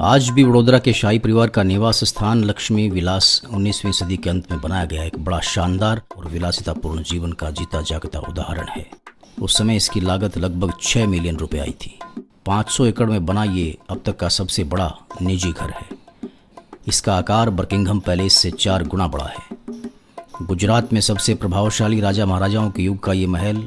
आज भी वडोदरा के शाही परिवार का निवास स्थान लक्ष्मी विलास 19वीं सदी के अंत में बनाया गया एक बड़ा शानदार और विलासितापूर्ण जीवन का जीता जागता उदाहरण है। उस समय इसकी लागत लगभग 6 मिलियन रुपए आई थी। 500 एकड़ में बना ये अब तक का सबसे बड़ा निजी घर है। इसका आकार बकिंघम पैलेस से 4 गुना बड़ा है। गुजरात में सबसे प्रभावशाली राजा महाराजाओं के युग का ये महल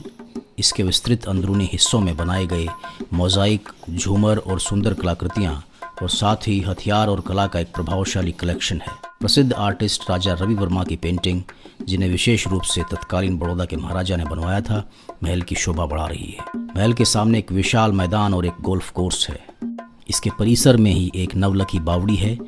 इसके विस्तृत अंदरूनी हिस्सों में बनाए गए मोज़ाइक, झूमर और सुंदर कलाकृतियाँ और साथ ही हथियार और कला का एक प्रभावशाली कलेक्शन है। प्रसिद्ध आर्टिस्ट राजा रवि वर्मा की पेंटिंग, जिन्हें विशेष रूप से तत्कालीन बड़ौदा के महाराजा ने बनवाया था, महल की शोभा बढ़ा रही है। महल के सामने एक विशाल मैदान और एक गोल्फ कोर्स है। इसके परिसर में ही एक नवलखी बावड़ी है,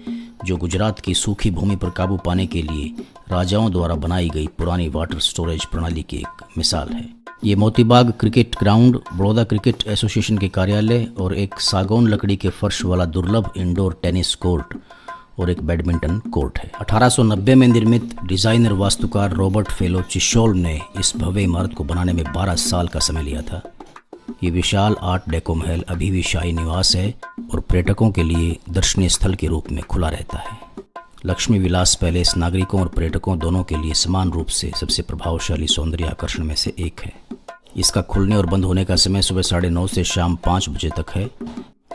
जो गुजरात की सूखी भूमि पर काबू पाने के लिए राजाओं द्वारा बनाई गई पुरानी वाटर स्टोरेज प्रणाली की एक मिसाल है। ये Motibagh cricket ground, Baroda cricket association के कार्यालय और एक सागौन लकड़ी के फर्श वाला दुर्लभ इंडोर टेनिस कोर्ट और एक बैडमिंटन कोर्ट है। 1890 में निर्मित डिजाइनर वास्तुकार रॉबर्ट फेलो चिशोल ने इस भव्य इमारत को बनाने में 12 साल का समय लिया था। ये विशाल आर्ट डेको महल अभी भी शाही निवास है और पर्यटकों के लिए दर्शनीय स्थल के रूप में खुला रहता है। लक्ष्मी विलास पैलेस नागरिकों और पर्यटकों दोनों के लिए समान रूप से सबसे प्रभावशाली सौंदर्य आकर्षण में से एक है। इसका खुलने और बंद होने का समय सुबह 9:30 से शाम 5 बजे तक है।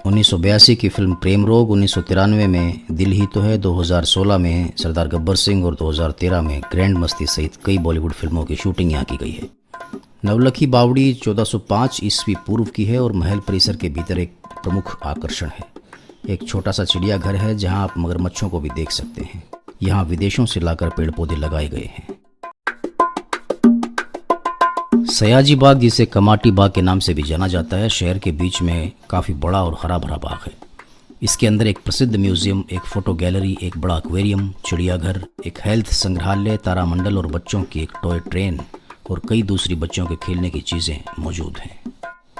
1982 की फिल्म प्रेम रोग, 1993 में दिल ही तो है, 2016 में सरदार गब्बर सिंह और 2013 में ग्रैंड मस्ती सहित कई बॉलीवुड फिल्मों की शूटिंग यहाँ की गई है। नवलखी बावड़ी 1405 ईस्वी पूर्व की है और महल परिसर के भीतर एक प्रमुख आकर्षण है। एक छोटा सा चिड़ियाघर है जहां आप मगरमच्छों को भी देख सकते हैं। यहाँ विदेशों से लाकर पेड़ पौधे लगाए गए हैं। सयाजी बाग, जिसे कमाटी बाग के नाम से भी जाना जाता है, शहर के बीच में काफ़ी बड़ा और हरा भरा बाग है। इसके अंदर एक प्रसिद्ध म्यूजियम, एक फोटो गैलरी, एक बड़ा एक्वेरियम, चिड़ियाघर, एक हेल्थ संग्रहालय, तारामंडल और बच्चों की एक टॉय ट्रेन और कई दूसरी बच्चों के खेलने की चीज़ें मौजूद हैं।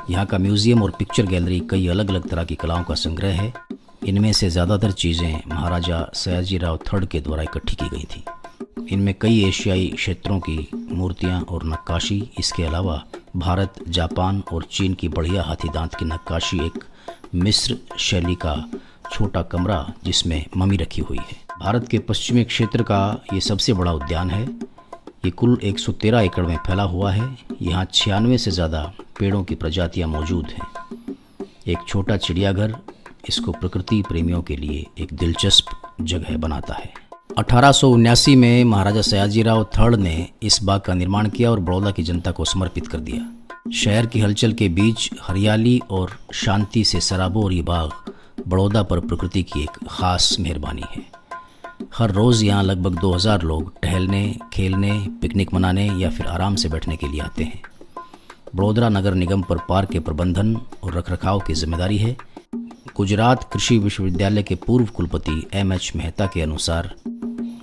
यहाँ का म्यूजियम और पिक्चर गैलरी कई अलग अलग तरह की कलाओं का संग्रह है। इनमें से ज़्यादातर चीज़ें महाराजा सयाजीराव थर्ड के द्वारा इकट्ठी की गई थी। इनमें कई एशियाई क्षेत्रों की मूर्तियाँ और नक्काशी, इसके अलावा भारत, जापान और चीन की बढ़िया हाथी दांत की नक्काशी, एक मिस्र शैली का छोटा कमरा जिसमें मम्मी रखी हुई है। भारत के पश्चिमी क्षेत्र का ये सबसे बड़ा उद्यान है। ये कुल 113 एकड़ में फैला हुआ है। यहाँ 96 से ज़्यादा पेड़ों की प्रजातियाँ मौजूद हैं। एक छोटा चिड़ियाघर इसको प्रकृति प्रेमियों के लिए एक दिलचस्प जगह बनाता है। 1879 में महाराजा सयाजीराव थर्ड ने इस बाग का निर्माण किया और बड़ौदा की जनता को समर्पित कर दिया। शहर की हलचल के बीच हरियाली और शांति से सराबोर ये बाग बड़ौदा पर प्रकृति की एक खास मेहरबानी है। हर रोज़ यहाँ लगभग 2000 लोग टहलने, खेलने, पिकनिक मनाने या फिर आराम से बैठने के लिए आते हैं। बड़ौदा नगर निगम पर पार्क के प्रबंधन और रखरखाव की जिम्मेदारी है। गुजरात कृषि विश्वविद्यालय के पूर्व कुलपति M.H. मेहता के अनुसार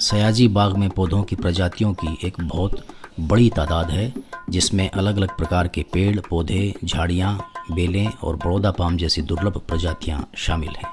सयाजी बाग में पौधों की प्रजातियों की एक बहुत बड़ी तादाद है, जिसमें अलग अलग प्रकार के पेड़, पौधे, झाड़ियाँ, बेलें और बड़ौदा पाम जैसी दुर्लभ प्रजातियाँ शामिल हैं।